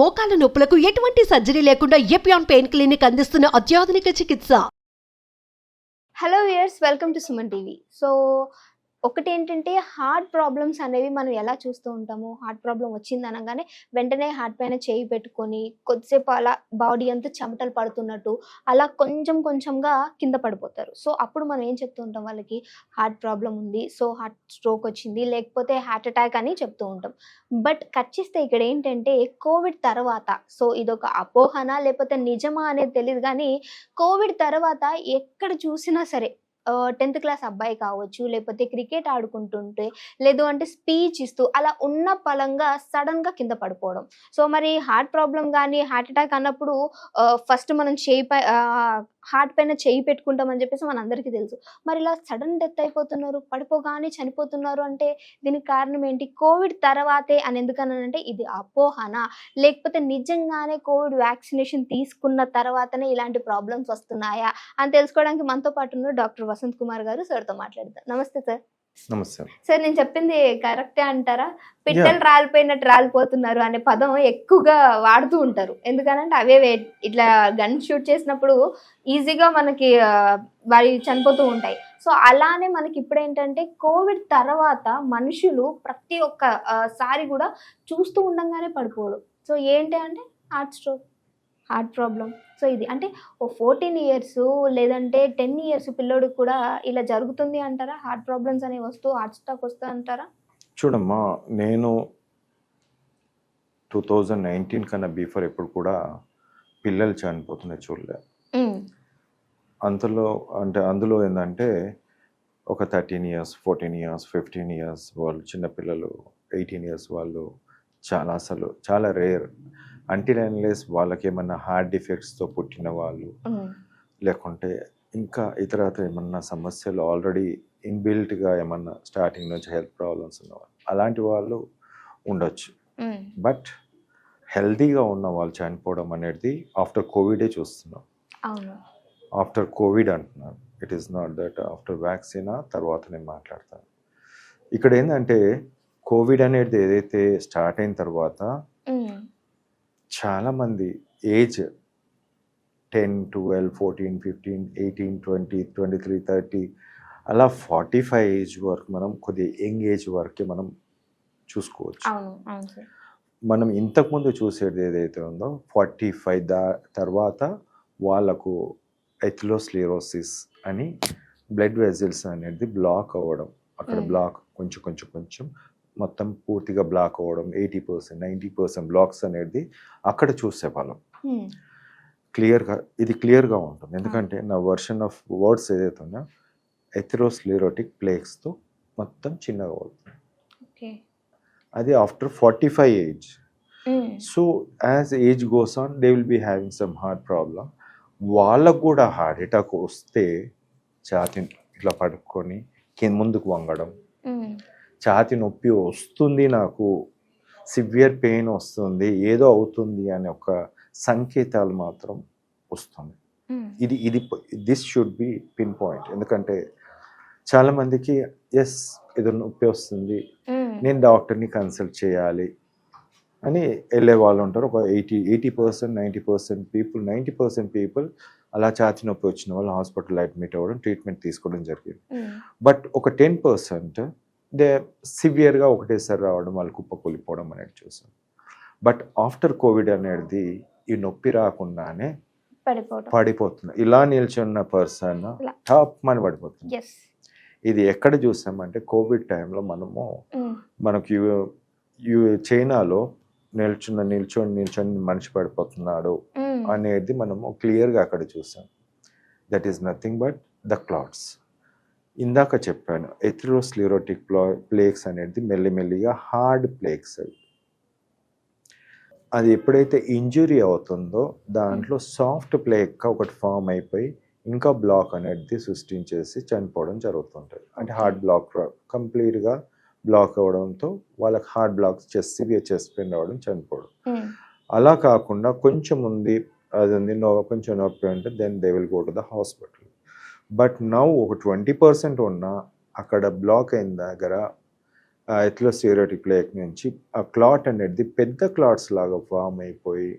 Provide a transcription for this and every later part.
మోకాల నొప్పులకు ఎటువంటి సర్జరీ లేకుండా ఎపియాన్ పెయిన్ క్లినిక్ అందిస్తున్న అత్యాధునిక చికిత్స. Hello viewers, welcome to Suman TV. So ఒకటి ఏంటంటే హార్ట్ ప్రాబ్లమ్స్ అనేవి మనం ఎలా చూస్తూ ఉంటాము. హార్ట్ ప్రాబ్లం వచ్చింది అనగానే వెంటనే హార్ట్ పైన చేయి పెట్టుకొని కొద్దిసేపు అలా బాడీ అంతా చెమటలు పడుతున్నట్టు అలా కొంచెం కొంచెంగా కింద పడిపోతారు. సో అప్పుడు మనం ఏం చెప్తూ ఉంటాం, వాళ్ళకి హార్ట్ ప్రాబ్లం ఉంది, సో హార్ట్ స్ట్రోక్ వచ్చింది, లేకపోతే హార్ట్ అటాక్ అని చెప్తూ ఉంటాం. బట్ కట్ చేస్తే ఇక్కడ ఏంటంటే కోవిడ్ తర్వాత, సో ఇదొక అపోహన లేకపోతే నిజమా అనేది తెలియదు, కానీ కోవిడ్ తర్వాత ఎక్కడ చూసినా సరే 10th క్లాస్ అబ్బాయి కావచ్చు, లేకపోతే క్రికెట్ ఆడుకుంటుంటే, లేదు అంటే స్పీచ్ ఇస్తూ అలా ఉన్న పలంగా సడన్గా కింద పడిపోవడం. సో మరి హార్ట్ ప్రాబ్లం కానీ హార్ట్ అటాక్ అన్నప్పుడు ఫస్ట్ మనం హార్ట్ పైన చేయి పెట్టుకుంటామని చెప్పేసి మనందరికీ తెలుసు. మరి ఇలా సడన్ డెత్ అయిపోతున్నారు, పడిపోగానే చనిపోతున్నారు అంటే దీనికి కారణం ఏంటి? కోవిడ్ తర్వాతే అని ఎందుకనంటే ఇది అపోహన, లేకపోతే నిజంగానే కోవిడ్ వ్యాక్సినేషన్ తీసుకున్న తర్వాతనే ఇలాంటి ప్రాబ్లమ్స్ వస్తున్నాయా అని తెలుసుకోవడానికి మనతో పాటు ఉన్న డాక్టర్ వసంత్ కుమార్ గారు, సార్తో మాట్లాడతారు. నమస్తే సార్. నమస్తే సార్, నేను చెప్పింది కరెక్టే అంటారా? పిట్టలు రాలిపోయినట్టు రాలిపోతున్నారు అనే పదం ఎక్కువగా వాడుతూ ఉంటారు. ఎందుకనంటే అవే ఇట్లా గన్ షూట్ చేసినప్పుడు ఈజీగా మనకి వారి చనిపోతూ ఉంటాయి. సో అలానే మనకి ఇప్పుడు ఏంటంటే కోవిడ్ తర్వాత మనుషులు ప్రతి ఒక్క సారి కూడా చూస్తూ ఉండగానే పడిపోవడం. సో ఏంటి అంటే heart stroke, heart problem. So ఇది అంటే ఓ 14 years లేదంటే 10 years పిల్లోడికి కూడా ఇలా జరుగుతుంది అంటారా? హార్ట్ ప్రాబ్లమ్స్ అనేవి హార్ట్ స్ట్రోక్ వస్తూ అంటారా? చూడమ్మా, నేను 2019 కన్నా బిఫోర్ ఎప్పుడు కూడా పిల్లలు చనిపోతున్నాయి చూడలే. అందులో ఏంటంటే ఒక 13 years, 14 years, 15 years వాళ్ళు చిన్నపిల్లలు, 18 years వాళ్ళు చాలా రేర్. అంటిల్ అన్లెస్ వాళ్ళకి ఏమన్నా హార్ట్ డిఫెక్ట్స్తో పుట్టిన వాళ్ళు, లేకుంటే ఇంకా ఇతరత్ర ఏమన్నా సమస్యలు ఆల్రెడీ ఇన్బిల్ట్గా ఏమన్నా స్టార్టింగ్ నుంచి హెల్త్ ప్రాబ్లమ్స్ ఉన్నవాళ్ళు, అలాంటి వాళ్ళు ఉండొచ్చు. బట్ హెల్తీగా ఉన్న వాళ్ళు చనిపోవడం అనేది ఆఫ్టర్ కోవిడే చూస్తున్నాం. ఆఫ్టర్ కోవిడ్ అంటున్నాను, it is not that after vaccine తర్వాత నేను మాట్లాడతాను. ఇక్కడ ఏంటంటే కోవిడ్ అనేది ఏదైతే స్టార్ట్ అయిన తర్వాత చాలామంది ఏజ్ 10, 12, 14, 15, 18, 20, 23, 30 అలా 45 ఏజ్ వరకు మనం కొద్దిగా యంగ్ ఏజ్ వరకే మనం చూసుకోవచ్చు. మనం ఇంతకుముందు చూసేది ఏదైతే ఉందో 45 తర్వాత వాళ్ళకు ఎథెరోస్క్లెరోసిస్ అని బ్లడ్ వెజల్స్ అనేది బ్లాక్ అవ్వడం, అక్కడ బ్లాక్ కొంచెం మొత్తం పూర్తిగా బ్లాక్ అవ్వడం, 80%, 90% బ్లాక్స్ అనేది అక్కడ చూసేవాళ్ళం. ఇది క్లియర్గా ఉంటుంది. ఎందుకంటే నా వర్షన్ ఆఫ్ వర్డ్స్ ఏదైతే ఉన్నా ఎథెరోస్క్లెరోటిక్ ప్లేక్స్తో మొత్తం చిన్నగా అవుతుంది. అది after 45 age. So as age goes on they will be having some heart problem. వాళ్ళకు కూడా హార్ట్ అటాక్ వస్తే ఛాతీ ఇట్లా పడుకొని ముందుకు వంగడం, ఛాతీ నొప్పి వస్తుంది, నాకు సివియర్ పెయిన్ వస్తుంది, ఏదో అవుతుంది అనే ఒక సంకేతాలు మాత్రం వస్తుంది. ఇది this should be pin point. ఎందుకంటే చాలామందికి ఏదో నొప్పి వస్తుంది, నేను డాక్టర్ని కన్సల్ట్ చేయాలి అని వెళ్ళే వాళ్ళు ఉంటారు. ఒక 80%, 90% పీపుల్ అలా ఛాతీ నొప్పి వచ్చిన వాళ్ళు హాస్పిటల్ అడ్మిట్ అవ్వడం, ట్రీట్మెంట్ తీసుకోవడం జరిగింది. బట్ ఒక 10% దే సివియర్గా ఒకటేసారి రావడం, వాళ్ళు కుప్పకూలిపోవడం అనేది చూసాం. బట్ ఆఫ్టర్ కోవిడ్ అనేది ఈ నొప్పి రాకుండానే పడిపోతుంది. ఇలా నిల్చున్న పర్సన్ టాప్ అని పడిపోతుంది. ఇది ఎక్కడ చూసామంటే కోవిడ్ టైంలో మనకి చైనాలో నిల్చొని మనిషి పడిపోతున్నాడు అనేది మనము క్లియర్గా అక్కడ చూసాం. That is nothing but the clots. ఇందాక చెప్పాను, ఎథెరోస్క్లెరోటిక్ ప్లేక్స్ అనేది మెల్లిమెల్లిగా హార్డ్ ప్లేక్స్. అది ఎప్పుడైతే ఇంజురీ అవుతుందో దాంట్లో సాఫ్ట్ ప్లేక్గా ఒకటి ఫామ్ అయిపోయి ఇంకా బ్లాక్ అనేది సృష్టించేసి చనిపోవడం జరుగుతుంటుంది. అంటే హార్ట్ బ్లాక్ కంప్లీట్గా బ్లాక్ అవ్వడంతో వాళ్ళకి heart block severe chest pain అవ్వడం, చనిపోవడం. అలా కాకుండా కొంచెం ఉంది, అది ఉంది, కొంచెం నొప్పి ఉంటే then they will go to the hospital. But now ఒక 20% ఉన్నా అక్కడ బ్లాక్ అయిన దగ్గర ఎథెరోస్క్లెరోటిక్ ప్లేక్ నుంచి ఆ క్లాట్ అనేది పెద్ద క్లాట్స్ లాగా ఫామ్ అయిపోయి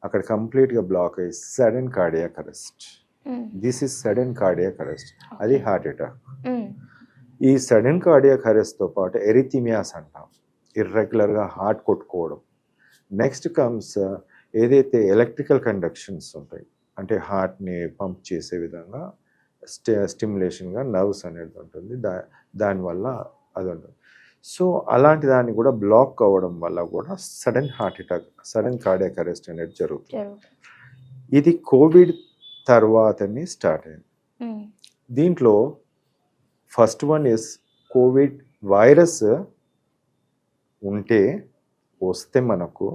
అక్కడ కంప్లీట్గా బ్లాక్ అయ్యి sudden cardiac arrest. This is sudden cardiac arrest, అది హార్ట్ అటాక్. ఈ సడన్ కార్డియాక్ అరెస్ట్తో పాటు ఎరిథిమియాస్ అంటాం, ఇర్రెగ్యులర్గా హార్ట్ కొట్టుకోవడం. నెక్స్ట్ కమ్స్ ఏదైతే ఎలక్ట్రికల్ కండక్షన్స్ ఉంటాయి, అంటే హార్ట్ని పంప్ చేసే విధంగా స్టిమ్యులేషన్గా నర్వ్స్ అనేది ఉంటుంది, దానివల్ల అది ఉంటుంది. సో అలాంటి దాన్ని కూడా బ్లాక్ అవ్వడం వల్ల కూడా sudden heart attack, sudden cardiac arrest అనేది జరుగుతుంది. ఇది కోవిడ్ తర్వాతనే స్టార్ట్ అయింది. దీంట్లో first one is Covid virus వస్తే మనకు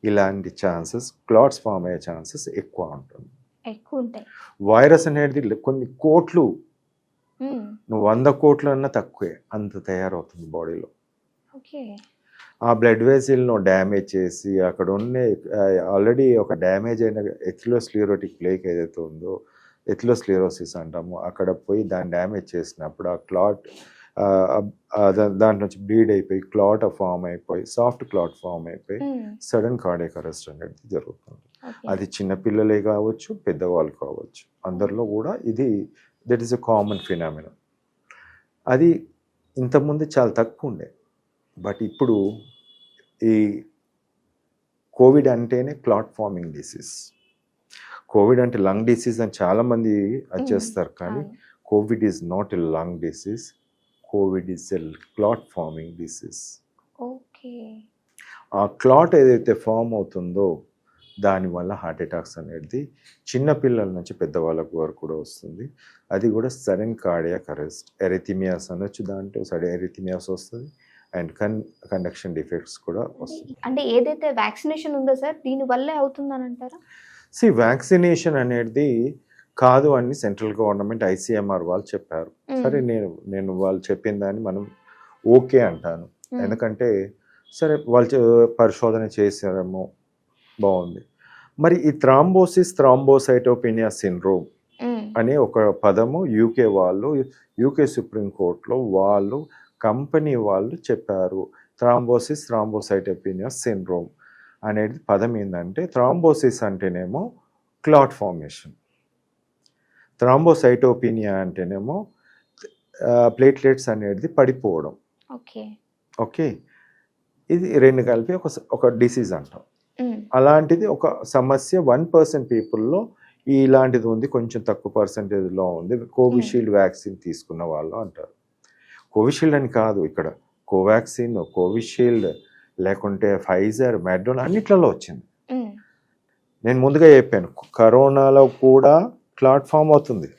ఇలాంటి ఛాన్సెస్, క్లాట్స్ ఫామ్ అయ్యే ఛాన్సెస్ ఎక్కువ ఉంటుంది. వైరస్ అనేది కొన్ని కోట్లు, నువ్వు 100 కోట్లు అన్నా తక్కువే, అంత తయారవుతుంది బాడీలో. ఆ బ్లడ్ వెసిల్ను డ్యామేజ్ చేసి అక్కడ ఉన్న ఆల్రెడీ ఒక డ్యామేజ్ అయిన ఎథెరోస్క్లెరోటిక్ ప్లేక్ ఏదైతే ఉందో, ఎథెరోస్క్లెరోసిస్ అంటాము, అక్కడ పోయి దాన్ని డ్యామేజ్ చేసినప్పుడు ఆ క్లాట్ దాంట్లో నుంచి బ్లీడ్ అయిపోయి క్లాట్ ఫామ్ అయిపోయి సాఫ్ట్ క్లాట్ ఫామ్ అయిపోయి సడన్ కార్డియాక్ అరెస్ట్ అనేది జరుగుతుంది. అది చిన్నపిల్లలే కావచ్చు, పెద్దవాళ్ళు కావచ్చు, అందరిలో కూడా ఇది that is a common phenomena. అది ఇంతకుముందు చాలా తక్కువ ఉండే, బట్ ఇప్పుడు ఈ కోవిడ్ అంటేనే క్లాట్ ఫార్మింగ్ డిసీజ్. కోవిడ్ అంటే లంగ్ డిసీజ్ అని చాలామంది వచ్చేస్తారు, కానీ Covid is not a lung disease, Covid is a clot farming disease. ఆ క్లాట్ ఏదైతే ఫామ్ అవుతుందో దానివల్ల హార్ట్ అటాక్స్ అనేది చిన్నపిల్లల నుంచి పెద్దవాళ్ళకు వరకు కూడా వస్తుంది. అది కూడా సడన్ కార్డియాక్ అరెస్ట్, ఎరిథిమియాస్ అనొచ్చు, దాంట్లో సడన్ ఎరిథిమియాస్ వస్తుంది అండ్ కండక్షన్ డిఫెక్ట్స్ కూడా వస్తుంది. అంటే ఏదైతే వ్యాక్సినేషన్ ఉందో సార్, దీని వల్లే అవుతుందని అంటారా? వ్యాక్సినేషన్ అనేది కాదు అని సెంట్రల్ గవర్నమెంట్ ICMR వాళ్ళు చెప్పారు. సరే, నేను వాళ్ళు చెప్పిన దాన్ని మనం ఓకే అంటాను, ఎందుకంటే సరే వాళ్ళు పరిశోధన చేశారేమో, బాగుంది. మరి ఈ థ్రాంబోసైటోపెనియా సిండ్రోమ్ అనే ఒక పదము యూకే సుప్రీంకోర్టులో వాళ్ళు కంపెనీ వాళ్ళు చెప్పారు. థ్రాంబోసైటోపెనియా సిండ్రోమ్ అనేది పదం ఏంటంటే, థ్రాంబోసిస్ అంటేనేమో క్లాట్ ఫార్మేషన్, థ్రాంబోసైటోపెనియా అంటేనేమో ప్లేట్లెట్స్ అనేది పడిపోవడం. ఓకే, ఇది రెండు కలిపి ఒక డిసీజ్ అంటాం. అలాంటిది ఒక సమస్య 1% పీపుల్లో ఇలాంటిది ఉంది, కొంచెం తక్కువ పర్సంటేజ్లో ఉంది. కోవిషీల్డ్ వ్యాక్సిన్ తీసుకున్న వాళ్ళు అంటారు. కోవిషీల్డ్ అని కాదు, ఇక్కడ కోవాక్సిన్, కోవిషీల్డ్, లేకుంటే ఫైజర్, మెడ్రోనా అన్నిట్లలో వచ్చింది. నేను ముందుగా చెప్పాను, కరోనాలో కూడా క్లాట్ ఫామ్ అవుతుంది,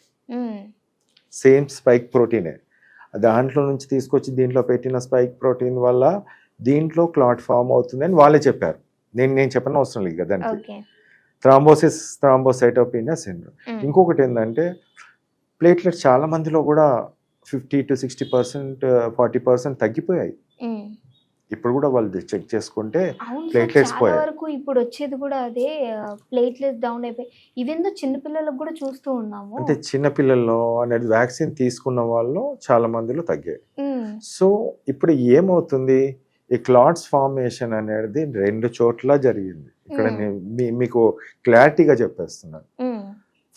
సేమ్ స్పైక్ ప్రోటీనే. దాంట్లో నుంచి తీసుకొచ్చి దీంట్లో పెట్టిన స్పైక్ ప్రోటీన్ వల్ల దీంట్లో క్లాట్ ఫామ్ అవుతుంది అని వాళ్ళే చెప్పారు. నేను చెప్పని అవసరం లేదు కదా దానికి. థ్రాంబోసైటోపెనియా సిండ్రోమ్. ఇంకొకటి ఏంటంటే, ప్లేట్లెట్స్ చాలా మందిలో కూడా 50 to 60%, 40% తగ్గిపోయాయి. ఇప్పుడు కూడా వాళ్ళు చెక్ చేసుకుంటే ప్లేట్లెట్స్ పోయాయి. ఇప్పుడు వచ్చేది కూడా అదే, ప్లేట్లెట్స్ డౌన్ అయిపోయి. ఇవేందో చిన్నపిల్లలకు కూడా చూస్తూ ఉన్నాము. అంటే చిన్నపిల్లల్లో అనేది వ్యాక్సిన్ తీసుకున్న వాళ్ళు చాలా మందిలో తగ్గాయి. సో ఇప్పుడు ఏమవుతుంది, ఈ క్లాట్స్ ఫార్మేషన్ అనేది 2 చోట్ల జరిగింది. ఇక్కడ మీకు క్లారిటీగా చెప్పేస్తున్నాను.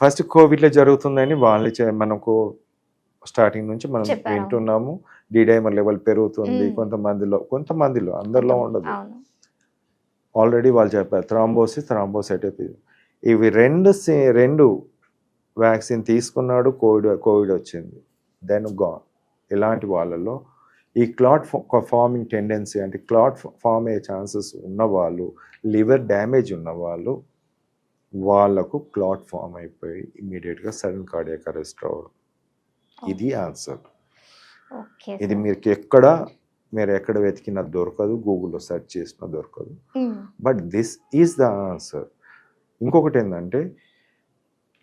ఫస్ట్ కోవిడ్లో జరుగుతుందని వాళ్ళు మనకు స్టార్టింగ్ నుంచి మనం వింటున్నాము. డిడైమర్ లెవెల్ పెరుగుతుంది కొంతమందిలో, అందరిలో ఉండదు. ఆల్రెడీ వాళ్ళు చెప్పారు థ్రాంబోసైటోపెనియా. ఇవి రెండు వ్యాక్సిన్ తీసుకున్నాడు, కోవిడ్ వచ్చింది, దెన్ గాన్. ఇలాంటి వాళ్ళలో ఈ క్లాట్ ఫార్మింగ్ టెండెన్సీ, అంటే క్లాట్ ఫామ్ అయ్యే ఛాన్సెస్ ఉన్నవాళ్ళు, లివర్ డ్యామేజ్ ఉన్నవాళ్ళు, వాళ్ళకు క్లాట్ ఫామ్ అయిపోయి ఇమీడియట్గా సడన్ కార్డియాక్ అరెస్ట్ రావడం. ఇది ఆన్సర్. ఇది మీరు ఎక్కడ వెతికినా దొరకదు, గూగుల్లో సెర్చ్ చేసినా దొరకదు, but this is the answer. ఇంకొకటి ఏంటంటే,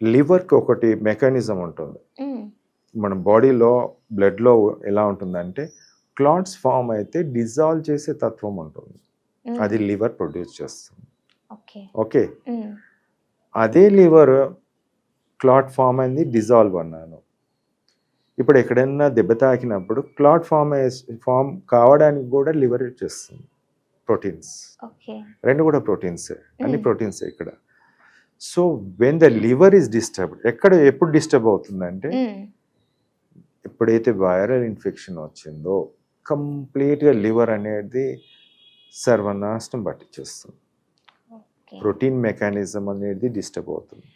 లివర్కి ఒకటి మెకానిజం ఉంటుంది మన బాడీలో, బ్లడ్లో ఎలా ఉంటుందంటే, క్లాట్స్ ఫామ్ అయితే డిజాల్వ్ చేసే తత్వం ఉంటుంది, అది లివర్ ప్రొడ్యూస్ చేస్తుంది. ఓకే, అదే లివర్ క్లాట్ ఫామ్ అయింది, డిజాల్వ్ అన్నాను. ఇప్పుడు ఎక్కడైనా దెబ్బ తాకినప్పుడు క్లాట్ ఫామ్ కావడానికి కూడా లివర్ చేస్తుంది ప్రోటీన్స్. ఓకే. రెండు కూడా ప్రోటీన్సే, అన్ని Mm. ప్రోటీన్సే ఇక్కడ. So when the liver is disturbed, ఎప్పుడు డిస్టర్బ్ అవుతుందంటే ఎప్పుడైతే వైరల్ ఇన్ఫెక్షన్ వచ్చిందో కంప్లీట్గా లివర్ అనేది సర్వనాశనం పట్టించేస్తుంది. ఓకే. ప్రోటీన్ మెకానిజం అనేది డిస్టర్బ్ అవుతుంది.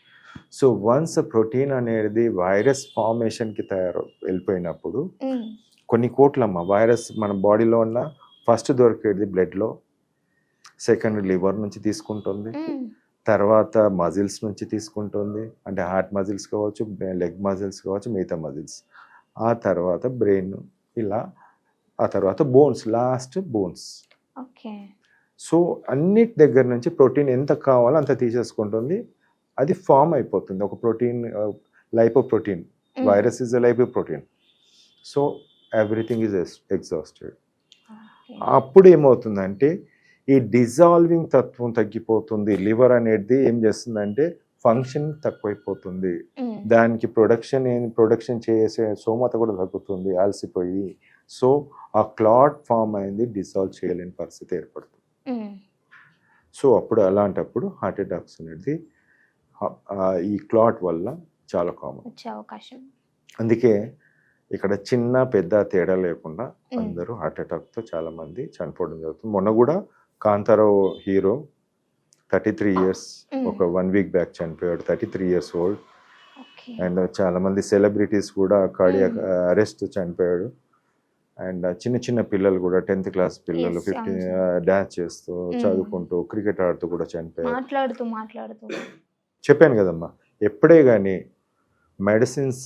సో వన్స్ ప్రోటీన్ అనేది వైరస్ ఫార్మేషన్కి వెళ్ళిపోయినప్పుడు కొన్ని కోట్లమ్మ వైరస్ మన బాడీలో ఉన్న ఫస్ట్ దొరికేది బ్లడ్లో, సెకండ్ లివర్ నుంచి తీసుకుంటుంది, తర్వాత మజిల్స్ నుంచి తీసుకుంటుంది, అంటే హార్ట్ మజిల్స్ కావచ్చు, లెగ్ మజిల్స్ కావచ్చు, మిగతా మజిల్స్, ఆ తర్వాత బ్రెయిన్, ఇలా ఆ తర్వాత bones, last bones. Okay. So అన్నిటి దగ్గర నుంచి ప్రోటీన్ ఎంత కావాలో అంత తీసేసుకుంటుంది, అది ఫామ్ అయిపోతుంది ఒక protein, lipoprotein. Virus is a lipoprotein. So everything is exhausted. అప్పుడు ఏమవుతుందంటే ఈ డిజాల్వింగ్ తత్వం తగ్గిపోతుంది. లివర్ అనేది ఏం చేస్తుందంటే ఫంక్షన్ తక్కువైపోతుంది, దానికి ప్రొడక్షన్ చేసే సోమత కూడా తగ్గుతుంది, అలసిపోయి. సో ఆ క్లాట్ ఫామ్ అయింది, డిజాల్వ్ చేయలేని పరిస్థితి ఏర్పడుతుంది. సో అప్పుడు అలాంటప్పుడు హార్ట్ అటాక్స్ అనేది ఈ క్లాట్ వల్ల చాలా కామన్. వచ్చే అవకాశం. అందుకే ఇక్కడ చిన్న పెద్ద తేడా లేకుండా అందరూ హార్ట్ అటాక్తో చాలా మంది చనిపోవడం జరుగుతుంది. మొన్న కూడా కాంతారా హీరో 33 ఇయర్స్ ఒక 1 వీక్ బ్యాక్ చనిపోయాడు, 33 ఇయర్స్ ఓల్డ్. ఓకే. అండ్ చాలా మంది సెలబ్రిటీస్ కూడా కార్డియాక్ అరెస్ట్ చనిపోయాడు. అండ్ చిన్న చిన్న పిల్లలు కూడా 10th క్లాస్ పిల్లలు Yes, 15 డాన్స్ చేస్తూ చదువుకుంటూ క్రికెట్ ఆడుతూ కూడా చనిపోయారు. మాట్లాడుతూ చెప్పాను కదమ్మా, ఎప్పుడే కానీ మెడిసిన్స్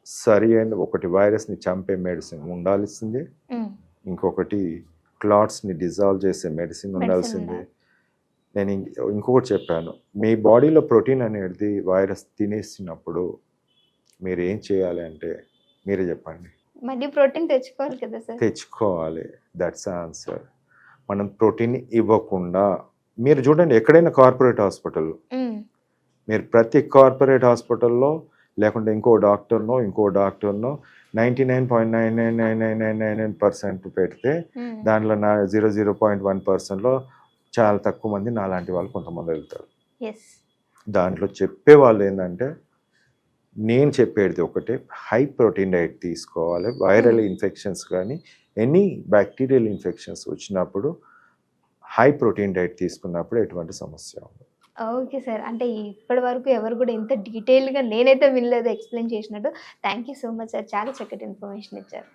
సరి అయిన ఒకటి వైరస్ని చంపే మెడిసిన్ ఉండాల్సిందే, ఇంకొకటి క్లాట్స్ని డిజాల్వ్ చేసే మెడిసిన్ ఉండాల్సిందే. నేను ఇంకొకటి చెప్పాను, మీ బాడీలో ప్రోటీన్ అనేది వైరస్ తినేసినప్పుడు మీరు ఏం చేయాలి అంటే మీరే చెప్పండి. మళ్ళీ ప్రోటీన్ తెచ్చుకోవాలి కదా సార్. తెచ్చుకోవాలి, దట్స్ ఆన్సర్. మనం ప్రోటీన్ ఇవ్వకుండా, మీరు చూడండి ఎక్కడైనా కార్పొరేట్ హాస్పిటల్, మీరు ప్రతి కార్పొరేట్ హాస్పిటల్లో లేకుంటే ఇంకో డాక్టర్నో 99.999999% పెడితే దాంట్లో 0.1%లో చాలా తక్కువ మంది నాలాంటి వాళ్ళు కొంతమంది వెళ్తారు. దాంట్లో చెప్పే వాళ్ళు ఏంటంటే, నేను చెప్పేది ఒకటే, హై ప్రోటీన్ డైట్ తీసుకోవాలి. వైరల్ ఇన్ఫెక్షన్స్ కానీ ఎనీ బ్యాక్టీరియల్ ఇన్ఫెక్షన్స్ వచ్చినప్పుడు హై ప్రోటీన్ డైట్ తీసుకున్నప్పుడు ఎటువంటి సమస్య ఉండదు. ఓకే సార్, అంటే ఇప్పటి వరకు ఎవరు కూడా ఇంత డీటెయిల్గా నేనైతే వినలేదు ఎక్స్ప్లెయిన్ చేసినట్టు. Thank you so much sir, చాలా చక్కటి ఇన్ఫర్మేషన్ ఇచ్చారు.